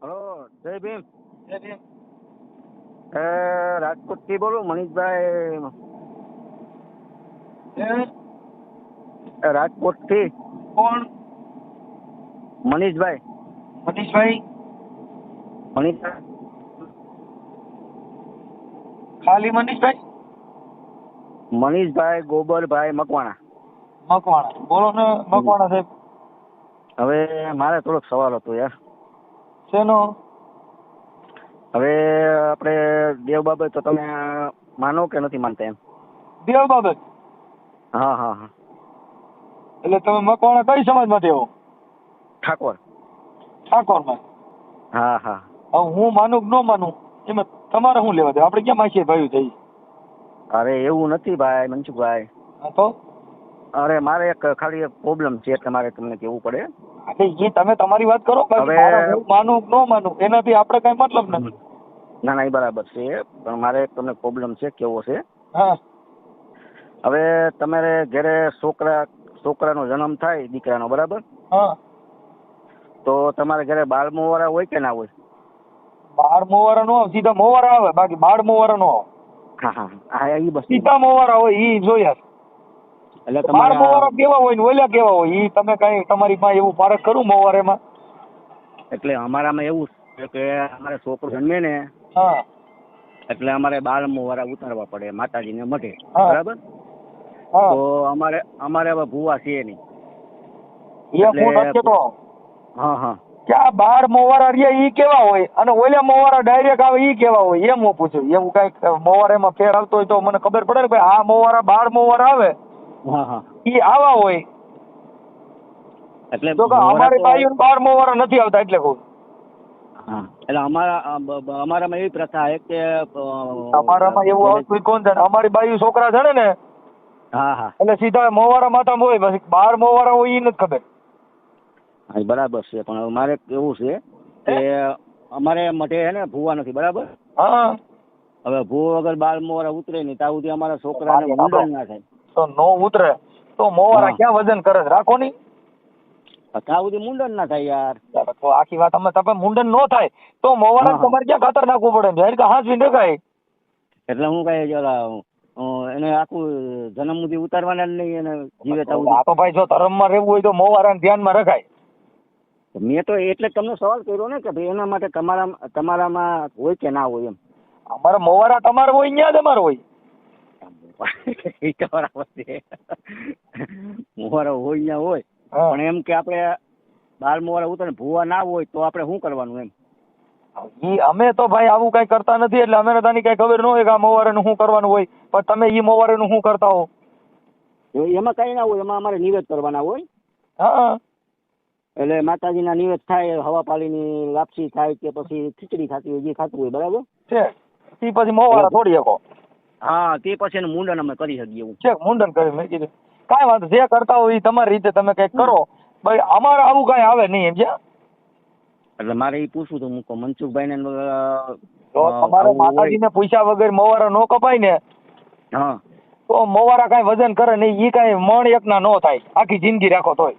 Hello, જય ભીમ. જય ભીમ. રાજકોટ થી બોલું, મનીષભાઈ. રાજકોટ થી કોણ? મનીષભાઈ. મનીષભાઈ. મનીષ ખાલી મનીષભાઈ? મનીષભાઈ ગોબરભાઈ મકવાણા. મકવાણા બોલો ને. મકવાણા સાહેબ. હવે મારે થોડોક સવાલ હતો યાર. શેનો? હવે આપણે દેવ બાબત તો તમે માનો કે નથી માનતા એમ? દેવ બાબત? હા હા હા. એટલે તમે મકવાણા કઈ સમાજમાંથી આવો? ઠાકોર. ઠાકોરમાં? હા હા. હવે હું માનું કે ન માનું એમાં તમારે શું લેવા દે? આપણે ક્યાં માસીએ ભાઈ થઈ? અરે એવું નથી ભાઈ મનસુખભાઈ. હા તો અરે મારે એક ખાલી એક પ્રોબ્લેમ છે એટલે મારે તમને કહેવું પડે. એટલે એ તમે તમારી વાત કરો. બાકી હવે મારે હું માનું કે ન માનું એનાથી આપણે કઈ મતલબ નથી. ના ના, એ બરાબર છે, પણ મારે એક તમને પ્રોબ્લેમ છે, કેવો છે. હા. હવે તમારે ઘરે છોકરાનો જન્મ થાય, દીકરાનો, બરાબર? હા. તો તમારે ઘરે બાળ મોવારા હોય કે ના હોય? બાળ મોવારા નો આવે, સીધા મોવારા આવે, બાકી બાળ મોવારા નો આવે. હા હા હા, એ બસ. સીધા મોવારા હોય ઈ જોયા. એટલે બાળ તમારા મોવારા કેવા હોય ને ઓલા કેવા હોય ઈ તમે કઈ તમારી પાસે એવું પારખ કરું મોવારેમાં? એટલે અમારામાં એવું છે કે અમારે છોકરો જન્મે ને હા. એટલે અમારે બાળ મોવારા ઉતારવા પડે માતાજીને મઢે, હા. બરાબર? હા. તો અમારે હવે ભૂવા છે નહીં. એ હું નથી કેતો હા હા. કે આ બાળ મોવારા રહ્યા ઈ કેવા હોય અને ઓલા મોવારા ડાયરેક્ટ આવે ઈ કેવા હોય એમ હું પૂછું. એવું કઈ મોવારામાં ફેર આવતો હોય તો મને ખબર પડે ને ભાઈ આ મોવારા બાળ મોવારા આવે હા હા. ઈ આવા હોય. એટલે તો કે અમારી બાયું બાળ મોવારા નથી આવતા એટલે કહું. હા, એટલે અમારામાં એવી પ્રથા છે કે તમારામાં એવું આવતું હોય કોણ જાણે? અમારી બાયું છોકરા છે ને હા હા એટલે સીધા મોવારા માથામાં હોય, પછી બાર મોવારા હોય ઈ નથી ખબર. હા, બરાબર છે, પણ હવે મારે એવું છે કે અમારે મઢે છે ને ભૂવા નથી, બરાબર? હા. હવે ભૂવો વગર બાળ મોવારા ઉતરે નહીં ત્યાં સુધી અમારા છોકરાને મુંડન ના થાય. તો નો ઉતરે તો મોવારા ક્યાં વજન કરે? રાખો ની. ત્યાં સુધી મુંડન ના થાય યાર. તો આખી વાત અમે તમે મુંડન નો થાય તો મોવારા તમારે ક્યાં ખાતર નાખવું પડે? જાહેર કે હાથ વિંડે કાય. એટલે હું કઈ એને આખું જન્મ સુધી ઉતારવાના જ નહીં, એને જીવે ત્યાં આ સુધી. તો ભાઈ જો ધર્મમાં રહેવું હોય તો મોવારાને ધ્યાનમાં રખાય. મેં તો એટલે જ તમને સવાલ કર્યો ને કે ભાઈ એના માટે તમારામાં હોય કે ના હોય એમ. અમારે મોવારા તમારે હોય ન્યા જ અમારે હોય. એ તો બરાબર છે, મોવારા હોય ત્યાં હોય, હા. પણ એમ કે આપણે બાળ મોવારા ઉતરે ભૂવા ના હોય તો આપણે શું કરવાનું એમ? ઈ અમે તો ભાઈ આવું કઈ કરતા નથી એટલે અમે તાની કઈ ખબર ન હોય કે આ મોવારેનું શું કરવાનું હોય, પણ તમે ઈ મોવારેનું શું કરતા હો? એમાં કઈ ના હોય, એમાં અમારે નિવેદ કરવાના હોય. હા. એટલે માતાજીના નિવેદ થાય, હવા પાલીની લાપસી થાય કે પછી ખીચડી ખાતી હોય, જે ખાતું હોય, બરાબર છે ઈ પછી મોવારા થોડી શકો. હા, તે પછી એનું મુંડન અમે કરી શકીએ એવું છે મુંડન કરી મેં કીધું કાંઈ વાંધો, જે કરતા હોય ઈ તમારી રીતે તમે કઈક કરો. ભાઈ અમારે આવું કઈ આવે નહીં એમ છે. એટલે મારે એ પૂછવું હતું, હું મનસુખભાઈ ને જો તમારે માતાજીને પૂછ્યા વગર મોવારા નો કપાય ને હા તો મોવારા કઈ વજન કરે નહીં, ઈ કઈ મણ એકના નો થાય આખી જિંદગી રાખો તોય.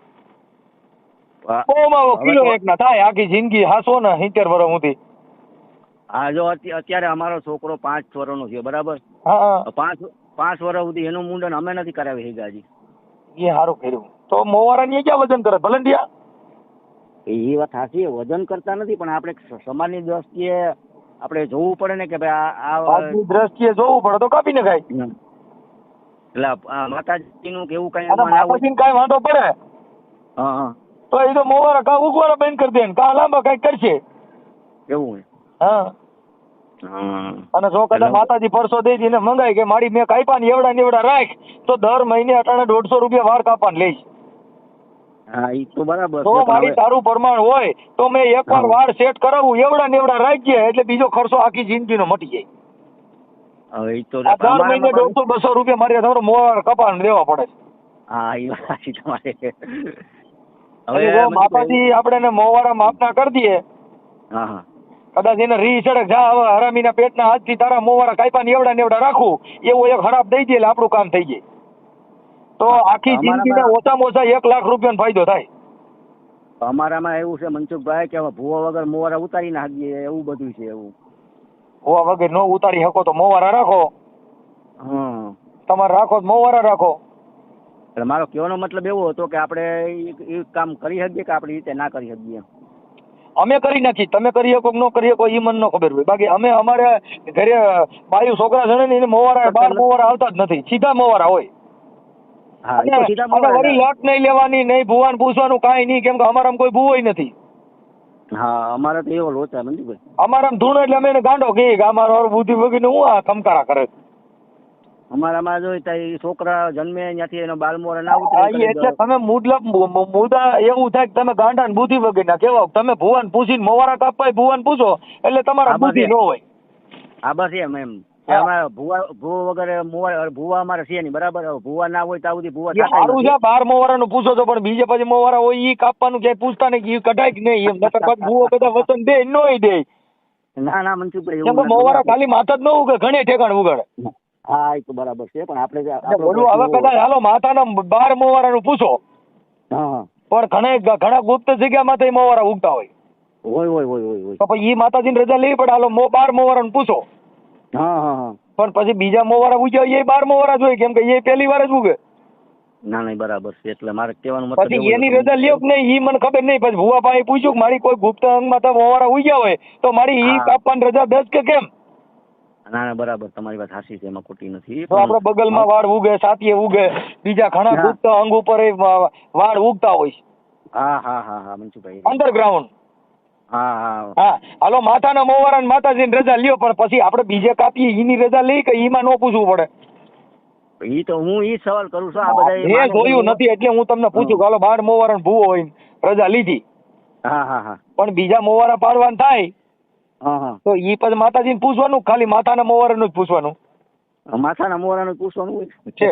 કિલો એકના થાય આખી જિંદગી, 60 ને 70 વર્ષ સુધી. હા, જો અત્યારે અમારો છોકરો 5 વર્ષનો છે, બરાબર? હા. 5 વર્ષ સુધી એનું મુંડન અમે નથી કરાવી શક્યા હજી. એ સારું કર્યું. તો મોવારા ની ક્યાં વજન કરે ભલંડિયા? એ વાત સાચી, વજન કરતા નથી, પણ આપણે સમાજની દ્રષ્ટિએ આપણે જોવું પડે ને કે ભાઈ આજની દ્રષ્ટિએ જોવું પડે તો કાપી નખાય. એટલે માતાજીનું કેવું કઈ માતાજીને કાંઈ વાંધો પડે હા હા તો એ તો મોવારા કા ઉગવારા બંધ કરી દે ને કા લાંબા કઈક કરશે. એવું હા. અને જો કદાચ માતાજી પરસો દઈ દઈને મંગાય કે મારી મેં કાપ્યા ને એવડા ને એવડા રાખ તો દર મહિને 150 રૂપિયા વાર કાપવા લઈશ. હા, એ તો બરાબર તો છે, મારી તારું પ્રમાણ હોય તો મેં એકવાર વાર સેટ કરાવું એવડા ને એવડા રાખજે એટલે બીજો ખર્ચો આખી જિંદગીનો મટી જાય. હવે એ તો દર મહિને 150-200 રૂપિયા મારે તમારો મોવાર કપાણ દેવા પડે. હા, એ વાત સાચી તમારે. હવે માતાજી આપણે મોવારા માપના કરી દઈએ. હા હા. કદાચ એને રી સડક જા હવે હરામીના પેટના હાથથી તારા મોવારા કાપ્યા ને એવડા રાખું એવું એક હરાપ દઈ દે એટલે આપણું કામ થઈ જાય. તો આખી જિંદગીને ઓછામાં ઓછા 1 લાખ રૂપિયાનો ફાયદો થાય. અમારામાં એવું છે મનસુખભાઈ કે હવે ભૂવા વગર મોવારા ઉતારી નાખીએ એવું બધું છે એવું. હોવા વગર નો ઉતારી શકો તો મોવારા રાખો. હા તમારે રાખો તો મોવારા રાખો. એટલે મારો કહેવાનો મતલબ એવો હતો કે આપણે એ કામ કરી શકીએ કે આપણી રીતે ના કરી શકીએ. અમે કરી નાખી, તમે કરી શકો કે ન કરી શકો એ મને ન ખબર હોય. બાકી અમે અમારે ઘરે બાયું છોકરા જણે ને એને મોવારા બાર મોવારા આવતા જ નથી, સીધા મોવારા હોય. હા એ તો સીધા અને વળી મોવારા. લટ નહીં લેવાની, નહીં ભુવાન પૂછવાનું કાંઈ નહીં, કેમ કે અમારામાં કોઈ ભુવોય નથી. હા અમારે તો એવો લોચા મનસુખભાઈ. અમારામાં ધૂણો એટલે અમે એને ગાંડો કહીએ કે અમારો બુદ્ધિ વગીને હું આ ખમકારા કરે. અમારામાં જો ત્યાં છોકરા જન્મે ત્યાંથી એનો બાલ મોવારા ના હા, ઉતરે એટલે તમે મુદ્દા એવું થાય કે તમે ગાંડા ને બુદ્ધિ વગરના કેવા તમે ભુવાન પૂછીને મોવારા કાપવા ભુવાન પૂછો એટલે તમારા બુદ્ધિ ન હોય. હા બસ એમ કે અમારે ભૂવા વગર મોવારા ભૂવા અમારે છે નહીં બરાબર. ભૂવા ના હોય ત્યાં સુધી ભૂવા એ સારું છે, 12 મોવારાનું પૂછો છો, પણ બીજે પછી મોવારા હોય ઈ કાપવાનું ક્યાંય પૂછતા નહીં, ઈ કઢાય કે નહીં એમ. નકર પછી ભૂવો બધા વચન દે નોય દે. ના ના મનસુખભાઈ કેમ કે મોવારા ખાલી માથા જ ન ઉગે, ઘણી ઠેકાણ ઉગાડે. હા એ તો બરાબર છે પણ આપણે બોલું હવે કદાચ હાલો માથાના 12 મોવારાનું પૂછો, હા પણ ઘણા ગુપ્ત જગ્યામાં મોવારા ઉગતા હોય. હોય તો પછી ઈ માતાજીની રજા લેવી પડે. હાલો 12 મોવારાનું પૂછો. હા હા હા પણ પછી બીજા મોવારા ઉગ્યા એ 12 મોવારા જ હોય, કેમ કે એ પહેલી વાર જ ઉગે. ના નહીં બરાબર છે. એટલે મારે કહેવાનું મતલબ પછી એની રજા લ્યો કે નહીં ઈ મને ખબર નહીં. પછી ભુવા ભાઈ પૂછ્યું કે મારી કોઈ ગુપ્ત અંગમાં તો મોવારા ઉગ્યા હોય તો મારી ઈ કાપવાની રજા 10 કે કેમ? ના ના બરાબર તમારી વાત સાચી છે, એમાં ખોટી નથી. તો આપણે બગલમાં વાળ ઉગે, સાતીએ ઉગે, બીજા ઘણા ગુપ્ત અંગ ઉપર વાળ ઉગતા હોય છે. હા હા હા હા મનસુખભાઈ અંડરગ્રાઉન્ડ. હા હા હા હાલો માથાના મોવારા માતાજીની રજા લ્યો, પણ પછી આપણે બીજે કાપીએ એની રજા લઈ કે એમાં ન પૂછવું પડે? ઈ તો હું ઈ સવાલ કરું છું. આ બધા મેં જોયું નથી એટલે હું તમને પૂછું કે હાલો 12 મોવારા ભૂવો હોય રજા લીધી, હા હા હા પણ બીજા મોવારા પાડવાના થાય હા હા તો ઈ પછી માતાજીને પૂછવાનું, ખાલી માથાના મોવારાનું જ પૂછવાનું માથાના મોવારાનું પૂછવાનું હોય છે.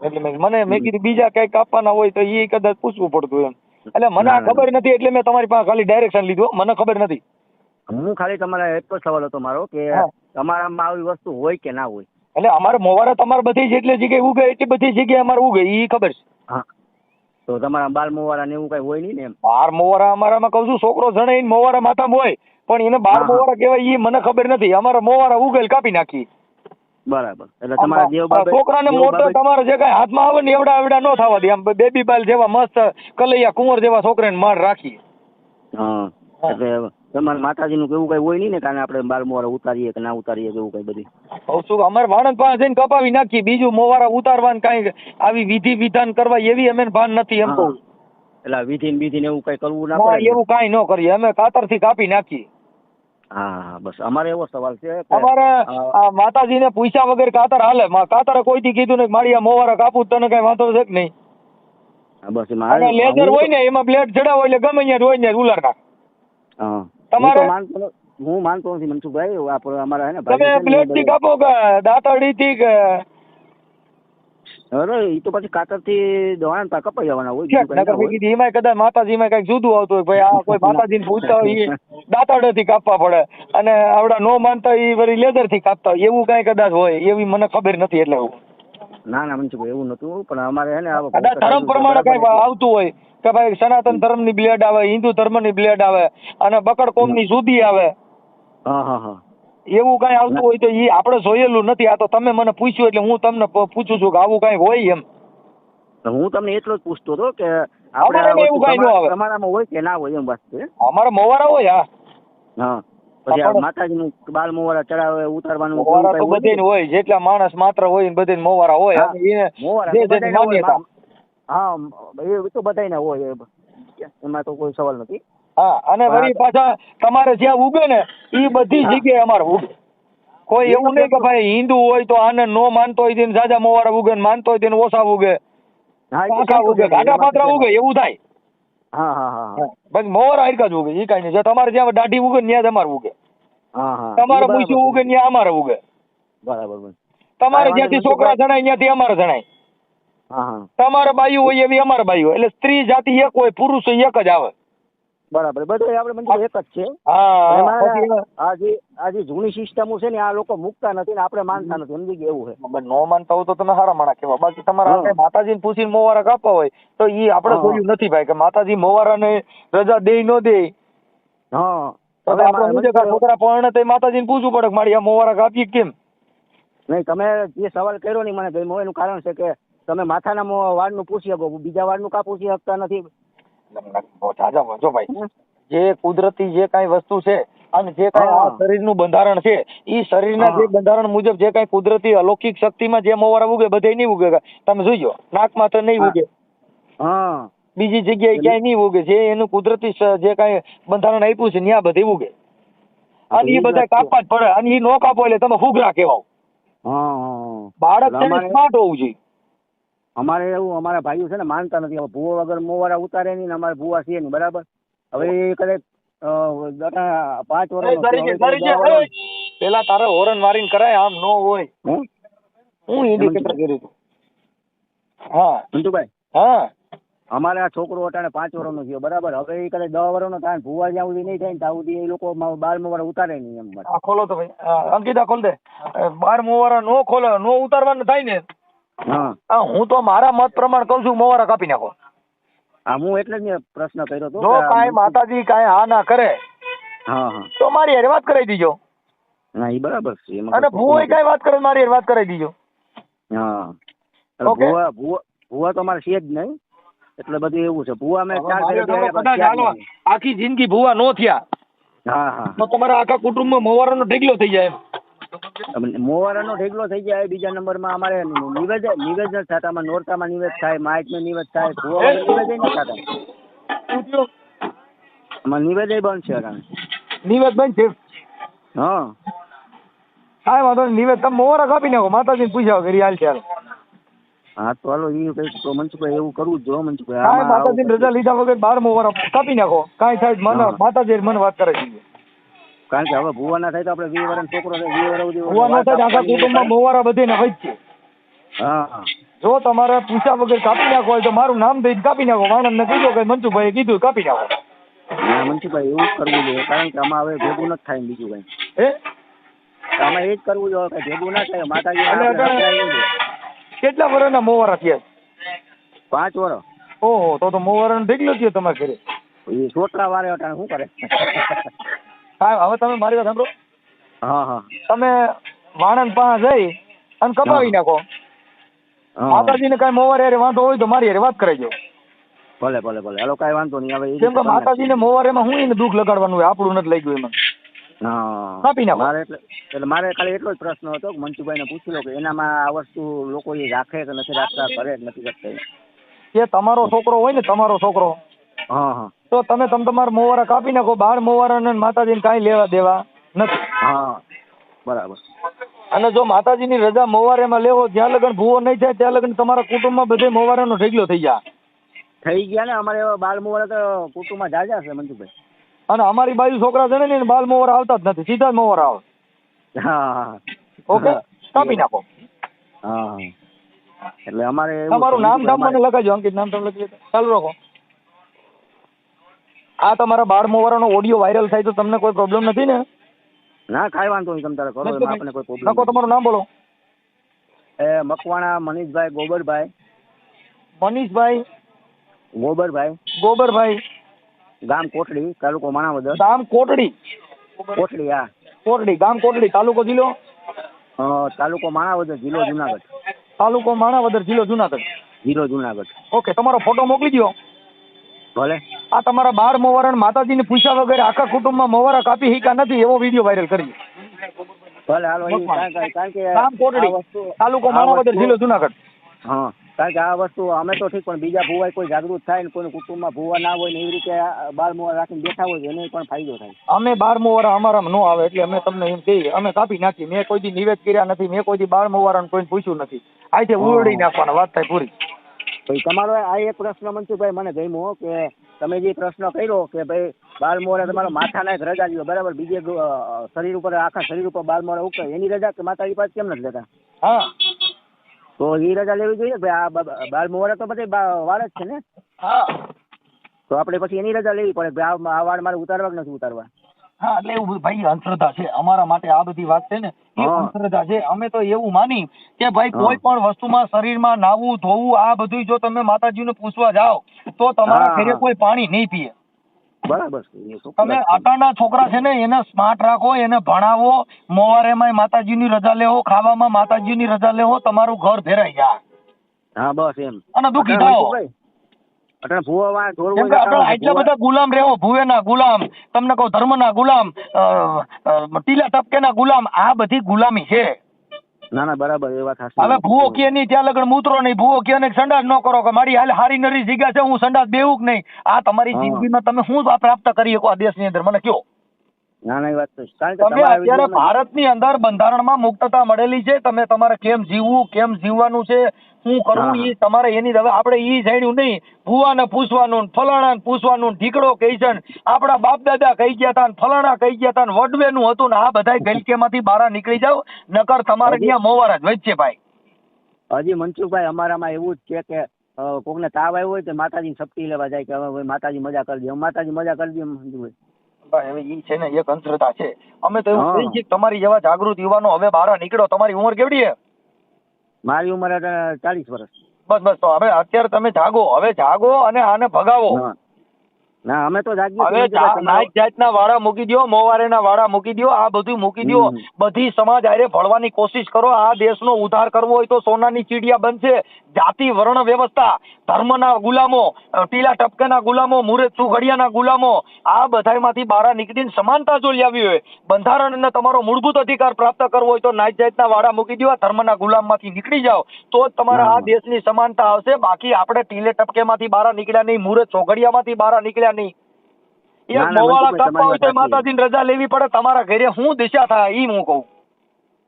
એટલે મેં કીધું બીજા કઈ કાપવાના હોય તો ઈ કદાચ પૂછવું પડતું એમ. એટલે મને આ ખબર નથી એટલે મેં તમારી પાસે ખાલી ડાયરેક્શન લીધું, મને ખબર નથી. હું ખાલી તમારા એટલો સવાલ હતો મારો કે તમારામાં આવી વસ્તુ હોય કે ના હોય. એટલે અમારે મોવારા તમારે બધી જેટલી જગ્યાએ ઉગે એટલી બધી જગ્યાએ અમારે ઉગે ઈ ખબર છે. હા તો તમારા બાલ મોવારા ને એવું કઈ હોય નહીં ને એમ? 12 મોવારા અમારામાં કહું છું, છોકરો જણે ઈને મોવારા માથામાં હોય, પણ એને 12 મોવારા કહેવાય ઈ મને ખબર નથી. અમારા મોવારા ઉગેલ કાપી નાખી બરાબર. એટલે તમારા દેવ છોકરાને મોટો તમારે જે કઈ હાથમાં આવે ને એવડા એવડા ન થવા દે. આમ બેબી બાલ જેવા મસ્ત કલૈયા કુંવર જેવા છોકરાને માર રાખીએ. હા એટલે તમારે માતાજીનું કેવું કઈ હોય નહીં ને કારણ આપણે બાલ મોવારા ઉતારીએ કે ના ઉતારીએ કેવું કઈ બધી? કહું છું અમારે વાણંદ પાસે જઈને કપાવી નાખીએ, બીજું મોવારા ઉતારવાનું કઈ આવી વિધિ વિધાન કરવા એવી અમે ભાન નથી એમ કહું. એટલે વિધિ ને એવું કઈ કરવું ના ના પડે? એવું કઈ ન કરીએ, અમે કાતરથી કાપી નાખીએ. હા બસ અમારે એવો સવાલ છે અમારે માતાજીને પૂછ્યા વગર કાતર હાલે. કાતરે કોઈથી કીધું નહીં મારી આ મોવારા કાપું તને કઈ વાંધો છે કે નહીં? બસ અને લેઝર હોય ને એમાં બ્લેડ ચડાવો એટલે ગમે ત્યાં હોય ને ઉલાર નાખ. તમારે હું માનતો નથી મનસુખભાઈ. અમારા હે ને તમે બ્લેડ થી કાપો કે દાંતરડી થી કે? અરે એ તો પછી કાતર થી દવાના કપાઈ જવાના હોય. એમાં કદાચ માતાજીમાં કઈક જુદું આવતું હોય, ભાઈ આ કોઈ માતાજીને પૂછતા હોય એ દાંતરડે થી કાપવા પડે, અને આવડા નો માનતા એ વળી લેઝર થી કાપતા હોય, એવું કઈ કદાચ હોય, એવી મને ખબર નથી. એટલે ના ના મનસુખભાઈ એવું નતું, પણ અમારે હે ને કદાચ ધર્મ પ્રમાણે કઈ આવતું હોય કે ભાઈ સનાતન ધર્મ ની બ્લેડ આવે, હિન્દુ ધર્મ ની બ્લેડ આવે, અને બકડ કોમ ની સુધી આવે. હા હા હા એવું કઈ આવતું હોય તો ઈ આપણે જોયેલું નથી. આ તો તમે મને પૂછ્યું એટલે હું તમને પૂછું છું કે આવું કઈ હોય એમ. હું તમને એટલો જ પૂછતો હતો કે તમારામાં હોય કે ના હોય એમ વાત છે. અમારા મોવારા હોય. હા પછી માતાજીનું બાલ મોવારા ચડાવે ઉતારવાનું મોવારા તો બધે હોય, જેટલા માણસ માત્ર હોય ને બધે મોવારા હોય. હા એ તો બધાને હોય, એમાં તો કોઈ સવાલ નથી. હા અને વળી પાછા તમારે જ્યાં ઉગે ને એ બધી જગ્યાએ અમારે ઉગે. કોઈ એવું નહીં કે ભાઈ હિન્દુ હોય તો આને નો માનતો હોય તેને જાજા મોવારા ઉગે, માનતો હોય તેને ઓછા ઉગે, ઉગે ગાડા પાત્રા ઉગે એવું થાય. હા હા હા બસ મોવારા હરકા જ ઉગે. એ કઈ નહીં. જો તમારે જ્યાં દાઢી ઉગે ને ત્યાં તમારે ઉગે, તમારે મૂછું ઉગે ત્યાં અમારે ઉગે. બરાબર. તમારે જ્યાંથી છોકરા જણાય ત્યાંથી અમારે જણાય. તમારે બાયું હોય એવી અમારે બાયું. એટલે સ્ત્રી જાતિ એક હોય, પુરુષ એક જ આવે. બરાબર બધું આપણે મંજુભાઈ એક જ છે. હા એમાં પછી આ જે જૂની સિસ્ટમો છે ને આ લોકો મૂકતા નથી ને આપણે માનતા નથી, સમજી ગયા એવું છે. નો માનતા હોય તો તમે હારા માણા કહેવા. બાકી તમારા હા. માતાજીને પૂછીને મોવારા કાપવા હોય તો ઈ આપણે હા. જોયું નથી ભાઈ કે માતાજી મોવારાને રજા દે ન દે. હા તો હવે આપણે શું છે કે છોકરા પરણે તો માતાજીને પૂછવું પડે કે મારી આ મોવારા કાપી કેમ. નહીં, તમે જે સવાલ કર્યો નહીં મને ગમ્યો, એનું કારણ છે કે તમે માથાના વાળનું પૂછી શકો, બીજા વાળનું કા પૂછી શકતા નથી? જો ભાઈ જે કુદરતી જે કાંઈ વસ્તુ છે અને જે કાંઈ આ શરીરનું બંધારણ છે ઈ શરીરના જે બંધારણ મુજબ જે કાંઈ કુદરતી અલૌકિક શક્તિમાં જે મોવારા ઉગે બધે નહીં ઉગે. તમે જોઈજો નાકમાં તો નહીં ઉગે, હા બીજી જગ્યાએ ક્યાંય નહીં ઉગે. જે એનું કુદરતી જે કાંઈ બંધારણ આપ્યું છે ત્યાં બધે ઉગે. અને એ બધા કાપવા જ પડે. અને એ નો કાપો એટલે તમે હુગરા કહેવાઓ. બાળક છે ને સ્માર્ટ હોવું જોઈએ. અમારે એવું અમારા ભાઈઓ છે ને માનતા નથી. હવે ભૂવા વગર મોવારા ઉતારે નહીં ને અમારે ભૂવા છે નહીં, બરાબર. હવે કદાચ 5 વર્ષ પેલા તારે હોરન મારીને કરાય, આમ નો હોય. હું ઇન્ડિકેટર કર્યું હતું. હા મંટુભાઈ, હા અમારે આ છોકરો અટાણે 5 વર્ષનો થયો, બરાબર. હવે એ કદાચ 10 વર્ષનો થાય ને ભૂવા જ્યાં સુધી નહીં થાય ને ત્યાં સુધી એ લોકો 12 મોવારા ઉતારે નહીં એમ. આ ખોલો તો ભાઈ, અંકિતા ખોલ દે. 12 મોવારા નો ખોલે, નો ઉતારવાનું થાય ને. હા હું તો મારા મત પ્રમાણે કહું છું મોવારા કાપી નાખો. હા હું એટલે જ પ્રશ્ન કર્યો હતો. જો કાંઈ માતાજી કાંઈ હા ના કરે તો મારી હારે વાત કરાવી દીજો. હા એ બરાબર છે. અને ભૂવો કાંઈ વાત કરે મારી હારે વાત કરાવી દીજો. હા ભૂવા તો અમારે છે જ નહીં, એટલે બધું એવું છે. ભૂવા મેં આખી જિંદગી ભૂવા નો થયા. હા હા તો તમારા આખા કુટુંબમાં મોવારાનો ઢગલો થઈ જાય. મોવારાનો ઢગલો થઈ જાય. બીજા નંબરમાં અમારે નિવેદ નથી થતા. અમારે નોરતામાં નિવેદ થાય, માઇકમાં નિવેદ થાય. ભૂવા વગર નિવેદ નથી થતા. અમારે નિવેદ બંધ છે. નિવેદ બંધ છે. હા કાંઈ વાંધો નહીં. નિવેદ તમે મોવારા કાપી નાખો, માતાજીને પૂછ્યા કરી હાલ ચાલ. હા તો હાલો એ કઈક તો મનસુખભાઈ એવું કરવું જ જો. મનસુખભાઈ કાંઈ માતાજીની રજા લીધા વગર 12 મોવારા કાપી નાખો. કાંઈ થાય મને માતાજી મને વાત કરે છે. કારણ કે હવે ભૂવા ના થાય તો આપણે 20 વર્ષનો છોકરો થાય, 20 વર્ષ સુધી ભૂવા ના થાય આખા કુટુંબમાં મોવારા બધે ને હોય છે. હા જો તમારે પૂછ્યા વગર કાપી નાખો હોય તો મારું નામ દઈને કાપી નાખો. વાણંદને કીધું કે મનસુખભાઈએ કીધું કાપી નાખો. હા મનસુખભાઈ એવું જ કરવું જોઈએ. કારણ કે આમાં હવે ભેગું નથી થાય બીજું કઈ. આમાં એ જ કરવું જોઈએ કે ભેગું ના થાય. માતાજી કેટલા વર્ષના મોવારા થયા? 5 વર્ષ. ઓહો તો મોવારાનો ઢગલો થયો તમારે ઘરે. એ છોટલા વારે અટાણે શું કરે? હા હવે તમે મારી વાત સાંભળો. હા હા તમે વાણંદ પાસે જઈ અને કપાવી નાખો. માતાજીને કાંઈ મોવારે હારે વાંધો હોય તો મારી હારે વાત કરાવજો. ભલે ભલે ભલે હાલો કાંઈ વાંધો નહીં. હવે કેમ કે માતાજીને મોવારેમાં હું એને દુઃખ લગાડવાનું હોય, આપણું નથી લાગ્યું એમાં. હા કાપી નાખો. મારે એટલે મારે ખાલી એટલો જ પ્રશ્ન હતો કે મનસુખભાઈને પૂછી લો કે એનામાં આ વસ્તુ લોકો એ રાખે કે નથી રાખતા, કરે કે નથી કરતા. એ તમારો છોકરો હોય ને, તમારો છોકરો, હા હા તો તમે તમારા મોવારા કાપી નાખો. 12 મોવારાને માતાજીને કાંઈ લેવા દેવા નથી. હા બરાબર. અને જો માતાજીની રજા મોવારેમાં લેવો, જ્યાં લગન ભૂવો નહીં થાય ત્યાં લગન તમારા કુટુંબમાં બધે મોવારાનો ઢગલો થઈ જાય. થઈ ગયા ને અમારે 12 મોવારા તો કુટુંબમાં જાજા છે મનસુખભાઈ. અને અમારી બાજુ છોકરા છે ને 12 મોવારા આવતા જ નથી, સીધા જ મોવારા આવે. હા ઓકે કાપી નાખો. હા એટલે અમારે તમારું નામ ધામ મને લખાજો. અંકિત નામ તમે લખી ચાલુ રાખો. આ તમારા 12 મોવારાનો ઓડિયો વાયરલ થાય તો તમને કોઈ પ્રોબ્લેમ નથી ને? ના કાંઈ વાંધો નહીં. તમે તારે કરો એમાં આપણે કોઈ પ્રોબ્લેમ નથી. તમારું નામ બોલો. મકવાણા મનીષભાઈ ગોબરભાઈ. મનીષભાઈ ગોબરભાઈ, ગામ કોટડી, તાલુકો માણાવદર. ગામ કોટડી. હા કોટડી, ગામ કોટડી, તાલુકો જિલ્લો? તાલુકો માણાવદર, જિલ્લો જુનાગઢ. તાલુકો માણાવદર, જિલ્લો જુનાગઢ. ઓકે તમારો ફોટો મોકલી દો. ભલે. આ તમારા 12 મોવારા માતાજીને પૂછ્યા વગર આખા કુટુંબમાં મોવારા કાપી શીખા નથી એવો વિડીયો વાયરલ કરી. ભલે હાલો. કારણ કે ગામ કોટડી, તાલુકો માણાવદર, જિલ્લો જુનાગઢ. હા કારણ કે આ વસ્તુ અમે તો ઠીક, પણ બીજા ભૂવા કોઈ જાગૃત થાય ને કોઈને કુટુંબમાં ભૂવા ના હોય ને એવી રીતે 12 મોવારા રાખીને બેઠા હોય એને પણ ફાયદો થાય. અમે 12 મોવારા અમારામાં ન આવે એટલે અમે તમને એમ કહીએ અમે કાપી નાખીએ. મેં કોઈ દી નિવેદ કર્યા નથી, મેં કોઈ દી 12 મોવારાને કોઈને પૂછ્યું નથી. આજે ઉરડી નાખવાના, વાત થાય પૂરી. ભાઈ તમારો આ એક પ્રશ્ન મનસુખભાઈ મને ગમ્યો કે તમે જે પ્રશ્ન કર્યો કે ભાઈ 12 મોવારા તમારો માથાના એક રજા લ્યો, બરાબર, બીજે શરીર ઉપર આખા શરીર ઉપર 12 મોવારા ઉગતા એની રજા કે માતાજી પાસે કેમ નથી લેતા? હા તો એ રજા લેવી જોઈએ ભાઈ. આ 12 મોવારા તો બધે વાળ જ છે ને? હા તો આપણે પછી એની રજા લેવી પડે કે આ વાળ મારે ઉતારવા કે નથી ઉતારવા. હા એટલે એવું ભાઈ અંધશ્રદ્ધા છે અમારા માટે. આ બધી વાત છે ને એ હા. અંધશ્રદ્ધા છે. અમે તો એવું માની કે ભાઈ હા. કોઈ પણ વસ્તુમાં શરીરમાં નાવું ધોવું આ બધું જો તમે માતાજીને પૂછવા જાઓ તો તમારા હા, ઘરે હા. કોઈ પાણી નહીં પીએ. બરાબર છે એ તો તમે વાત છે. આટાના છોકરા છે ને એને સ્માર્ટ રાખો, એને ભણાવો, મોવારેમાં માતાજીની રજા લેવો, ખાવામાં માતાજીની રજા લેવો, તમારું ઘર ભેરાઈ જાય હા બસ એમ. અને દુઃખી અટાણે થાઓ. મનસુખભાઈ, અટાણે ભૂવા વાળા ઢોર કેમ હોય કે ને આપણે કારણે એટલા ભૂવા. બધા ગુલામ રહેવો, ભુવેના ગુલામ, તમને કહું ધર્મના ગુલામ, ટીલા ટપકેના ગુલામ, આ બધી ગુલામી છે. ના ના બરાબર એ વાત સાચી. હવે ભૂવો કે નહીં ત્યાં લગન મૂતરો નહીં, ભૂવો કે નહીં સંડાસ ન કરો કે મારી હાલ હારી નરી જગ્યા છે હું સંડાસ બેવું કે નહીં. આ તમારી હા. જિંદગીમાં તમે શું પ્રાપ્ત કરી શકો આ દેશની અંદર મને કયો. ના ના એ વાત તો છે. કારણ કે તમે તમારા અત્યારે વિડીયોમાં ભારતની અંદર બંધારણમાં મુક્તતા મળેલી છે. તમે તમારે કેમ જીવવું, કેમ જીવવાનું છે, શું કરવું, હા, હા. ઈ તમારે એની હવે આપણે ઈ જાણ્યું નહીં. ભુવાને પૂછવાનું, ફલાણાને પૂછવાનું, ઢીકડો કહી છે ને આપણા બાપ દાદા કહી ગયા હતા, ફલાણા કહી ગયા હતા, વડવેનું હતું ને આ બધા ગલકેમાંથી બહાર નીકળી જાવ, નકર તમારે હજી- ત્યાં મોવારા જ વચ્ચે ભાઈ. હજી મનસુખભાઈ અમારામાં એવું જ છે કે કોકને તાવ આવ્યો હોય તો માતાજીની શક્તિ લેવા જાય કે હવે માતાજી મજા કરી દે, માતાજી મજા કરી દે મનસુખભાઈ. ભાઈ હવે ઈ છે ને એક અંધશ્રદ્ધા છે. અમે તો એવું હા. કહીએ છીએ કે તમારી જેવા જાગૃત યુવાનો હવે બહાર નીકળો. તમારી ઉંમર કેવડી છે? મારી ઉંમર 40 વર્ષ. બસ તો હવે અત્યારે તમે જાગો, હવે જાગો અને આને ભગાવો. હા. ના અમે તો જાગીએ હવે છીએ કે ભાઈ નાઈટ જાતના વાળા મૂકી દો, મોવારેના વાળા મૂકી દો, આ બધું મૂકી દો. હમ. બધી સમાજ હારે ભળવાની કોશિશ કરો. આ દેશનો ઉદ્ધાર કરવો હોય તો સોનાની ચીડિયા બનશે. જાતિ વર્ણ વ્યવસ્થા, ધર્મના ગુલામો, ટીલા ટપકાના ગુલામો, મુરત સુઘડિયાના ગુલામો, આ બધામાંથી બહાર નીકળીને સમાનતા જો લાવી હોય, બંધારણને તમારો મૂળભૂત અધિકાર પ્રાપ્ત કરવો હોય તો નાઈટ જાતના વાળા મૂકી દો, આ ધર્મના ગુલામમાંથી નીકળી જાઓ તો જ તમારા આ હા. દેશની સમાનતા આવશે. બાકી આપણે ટીલે ટપકેમાંથી બહાર નીકળ્યા નહીં, મુરત ચોઘડિયામાંથી બહાર નીકળ્યા નહીં. એક ના, ના, મોવાળા મનસુખભાઈ, કાપવા હોય તો તમારી વાત માતાજીની રજા લેવી પડે. તમારા ઘરે શું દિશા થાય ઈ હું કહું.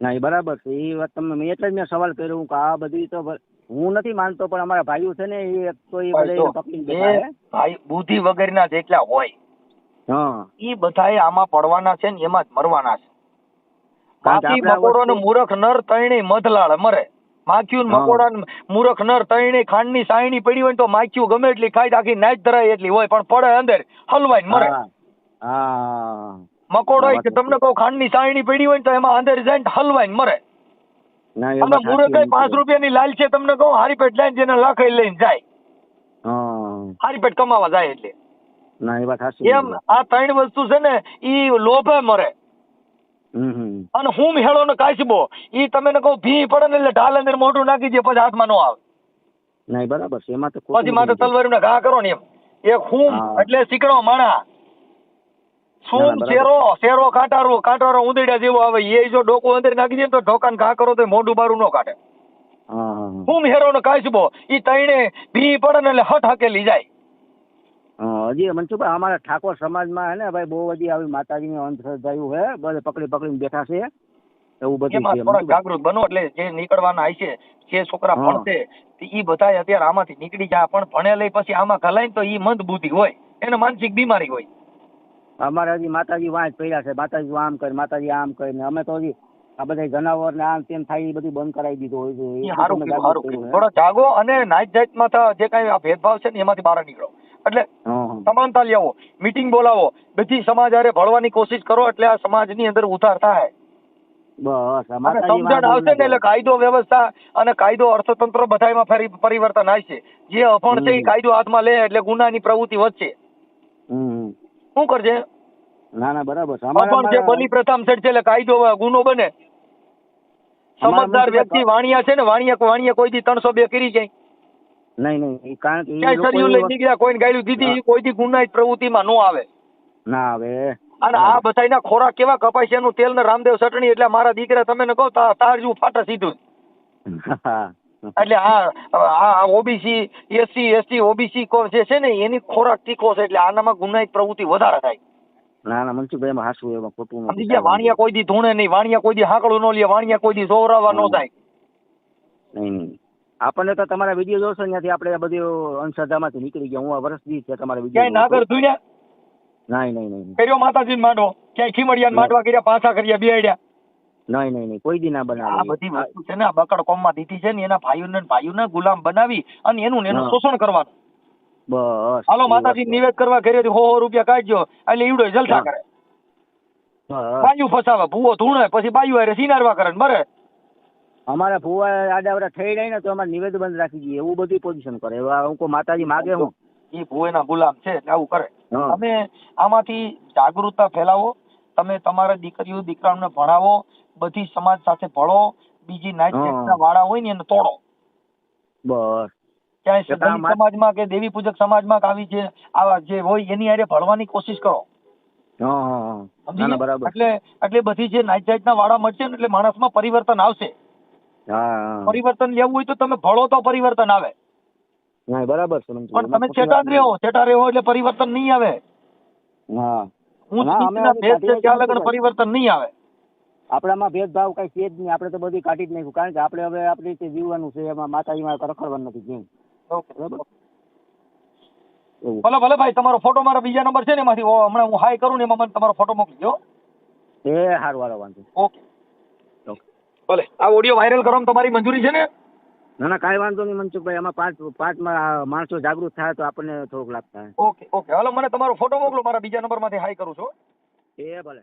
ના એ બરાબર છે એ વાત. તમે મેં એટલે જ મેં સવાલ કર્યો કે આ બધી તો હું નથી માનતો પણ અમારા ભાઈઓ છે ને એ એક તો એ બધા પકડીને બેઠા એ છે. ભાઈ બુદ્ધિ વગરના જેટલા હોય હા. ઈ બધાએ આમાં પડવાના છે ને એમાં જ મરવાના છે. કારણ કે માખી આપણે આ મકોડો ને વસ્તુ- મૂરખ નર તૈણે મધલાળ મરે. માખ્યું હા. મકોડા ને મૂરખ નર તૈણે ખાંડની સાયણી પડી હોય ને તો માખ્યું ગમે એટલી ખાઈ આખી નાચ ધરાય એટલી હોય પણ પડે અંદર હલવાઈને મરે. હા. હા. મકોડો આ વાત તમને કહું ખાંડની સાયણી પડી હોય ને તો એમાં અંદર જઈને હલવાઈને મરે. ના એ અને વાત મૂરખ સાચી. 5 રૂપિયાની લાલ છે તમને કહું હારી પેટ લઈને જેને લાખાઈ લઈને જાય. હા. હારી પેટ કમાવા જાય એટલે. ના એ વાત સાચી. એમ આ ત્રણ વસ્તુ છે ને ઈ લોભે મરે. અને હું હેળો ને કાચબો ઈ તમે કહું ભી પડે ને એટલે ઢાલ અંદર મોઢું નાખી દે પછી હાથમાં નો આવે. નહીં બરાબર છે એમાં તો પછી માથે તલવારીને ઘા કરો ને એમ. એક હું હા. એટલે શીકડો માણા. શું બરાબર. શેરો કાંટારો ઉંદરડા જેવો આવે એ જો ડોકો અંદર નાખી દે તો ઢોકાને ઘા કરો તો મોઢું બારું ન કાઢે. હા. હું હેરો ને કાચબો ઈ તઈને ભી પડે ને એટલે હટ હકેલી જાય. હજી મનસુખભાઈ અમારા ઠાકોર સમાજમાં હે ને ભાઈ બહુ બધી આવી માતાજીની અંધશ્રદ્ધાઓ હે બધે પકડીને બેઠા છે એવું બધું એમાં છે. થોડા જાગૃત બનો એટલે જે નીકળવાના હશે જે છોકરા હા. ભણશે ઈ બધા અત્યારે આમાંથી નીકળી જાય. પણ ભણે લઈ પછી આમાં ઘલાય તો ઈ મંદ બુદ્ધિ હોય, એને માનસિક બીમારી હોય. અમારે હજી માતાજી વાંચ પડ્યા છે, માતાજી આમ કરે, માતાજી આમ કરે ને અમે તો હજી આ બધા જનાવર ને આમ તેમ થાય એ બધું બંધ કરાવી દીધું હોય છે. ઈ એ હારું તમે કીધું, જાગૃત હારું કર્યું કીધું. છે. થોડા જાગો અને નાઈટ જાતમાં તો જે કાંઈ આ ભેદભાવ છે ને એમાંથી બહાર નીકળો. એટલે હા. સમાનતા લાવો, મીટિંગ બોલાવો, બધી સમાજ હારે ભળવાની કોશિશ કરો એટલે આ સમાજની અંદર ઉધાર થાય. બસ આ અને માતાજી સમજણ આવશે ને એટલે કાયદો વ્યવસ્થા અને કાયદો અર્થતંત્ર બધામાં ફરી પરિવર્તન આવશે. જે અભણ છે એ કાયદો હાથમાં લે એટલે ગુનાની પ્રવૃત્તિ વધશે. શું કરજે? ના ના બરાબર છે. અભણ છે બલી પ્રથમ છે એટલે કાયદો ગુનો બને. સમજદાર વ્યક્તિ વાણિયા છે ને વાણિયા કોઈ દી 302 કરી જાય નહીં કારણ કે એ ક્યાંય સરિયું લઈ નીકળ્યા કોઈને ગાળ્યું દીધી કોઈ દી ગુનાહિત પ્રવૃત્તિમાં નો આવે. ના આવે. અને આ બધાના ખોરાક કેવા કપાસિયાનું તેલ ને રામદેવ ચટણી એટલે મારા દીકરા તમે ને કહો તાર જેવું ફાટે સીધું. એટલે આ ઓબીસી એસસી એસટી ઓબીસી જે છે ને એની ખોરાક તીખો છે એટલે આનામાં ગુનાહિત પ્રવૃત્તિ વધારે થાય. ના ના મનસુખભાઈ એમાં હાસું એમાં ખોટું સમજી ગયા? વાણિયા કોઈ દી ધૂણે નહીં, વાણિયા કોઈ દી હાકડું ન લે, વાણિયા કોઈ દી સોવરાવા ન થાય. નહીં આપણને તો તમારા વિડીયો જોશો ત્યાંથી આપણે બધી અંધશ્રદ્ધામાંથી નીકળી ગયા. હું આ વર્ષથી છે તમારા વિડીયો. ક્યાંય નાગર ધૂણ્યા નહીં કર્યો માતાજીને માંડવો, ક્યાંય ખીમડિયાને માંડવા કર્યા, પાછા કર્યા, બેડ્યા. નહીં કોઈ દી ના બનાવે. આ બધી વસ્તુ છે ને આ બકડ કોમમાં દીધી છે ને એના ભાઈઓને ગુલામ બનાવી અને એનું શોષણ કરવાનું. બસ હાલો એ માતાજી વસ્તુ. નિવેદ કરવા ઘરેથી 100 રૂપિયા કાઢજો એટલે ઈવડો જલસા હા. કરે, બસ. બાયું ફસાવે, ભૂવો ધૂણે, પછી બાયું હારે સિનારવા કરે ને મરે. અમારે ફુવા આડાવડા થઈ જાય ને તો અમારે નિવેદ બંધ રાખી દઈએ એવું બધી પોઝિશન કરે. હવે હું કહું માતાજી માગે હું. એ ભૂવેના ગુલામ છે એટલે આવું કરે. હા. તમે આમાંથી જાગૃતતા ફેલાવો, તમે તમારા દીકરીઓ દીકરાઓને ભણાવો, બધી સમાજ સાથે ભળો, બીજી નાઈટ હા. સેક્ટના વાળા હોય ને એને તોડો. બસ ક્યાંય કે કામ દલિત સમાજમાં કે દેવી પૂજક સમાજમાં કે આવી જે આવા જે હોય એની હારે ભળવાની કોશિશ કરો. હા હા હા. ના સમજી ના ગયા? બરાબર. એટલે બધી જે નાઈટ જાતના વાળા મળશે ને એટલે માણસમાં પરિવર્તન આવશે. હા હા. પરિવર્તન લેવું હોય તો તમે ભળો તો પરિવર્તન આવે. ના બરાબર છે રમજી. પણ એમાં તમે ખોટી વાત છેટા રહ્યો એટલે પરિવર્તન નહીં આવે. નથી. હા ઊંચ ના અમે નીચના હજી ભેદ છે કાઢી ત્યાં નાખ્યું લગન ભાઈ. પરિવર્તન નહીં આવે. આપણામાં ભેદભાવ કઈ છે જ નહીં. આપણે તો બધી કાઢી જ નાખ્યું કારણ કે આપણે હવે આપણી રીતે જીવવાનું છે. એમાં માતાજીમાં રખડવાનું નથી જેમ. ઓકે બરાબર એવું. ભલે ભલે ભાઈ, તમારો ફોટો મારા બીજા નંબર છે ને એમાંથી હમણાં હું હાઈ કરું ને એમાં મને તમારો ફોટો મોકલજો. એ સારું વાળો વાંધો. ઓકે ભલે. આ ઓડિયો વાયરલ કરવામાં તમારી મંજૂરી છે ને? ના ના કાંઈ વાંધો નહીં મનસુખભાઈ. આમાં પાંચમાં માણસો જાગૃત થાય તો આપણને થોડુંક લાભ થાય. ઓકે હાલો મને તમારો ફોટો મોકલો, મારા બીજા નંબરમાંથી હાઈ કરું છું. એ ભલે.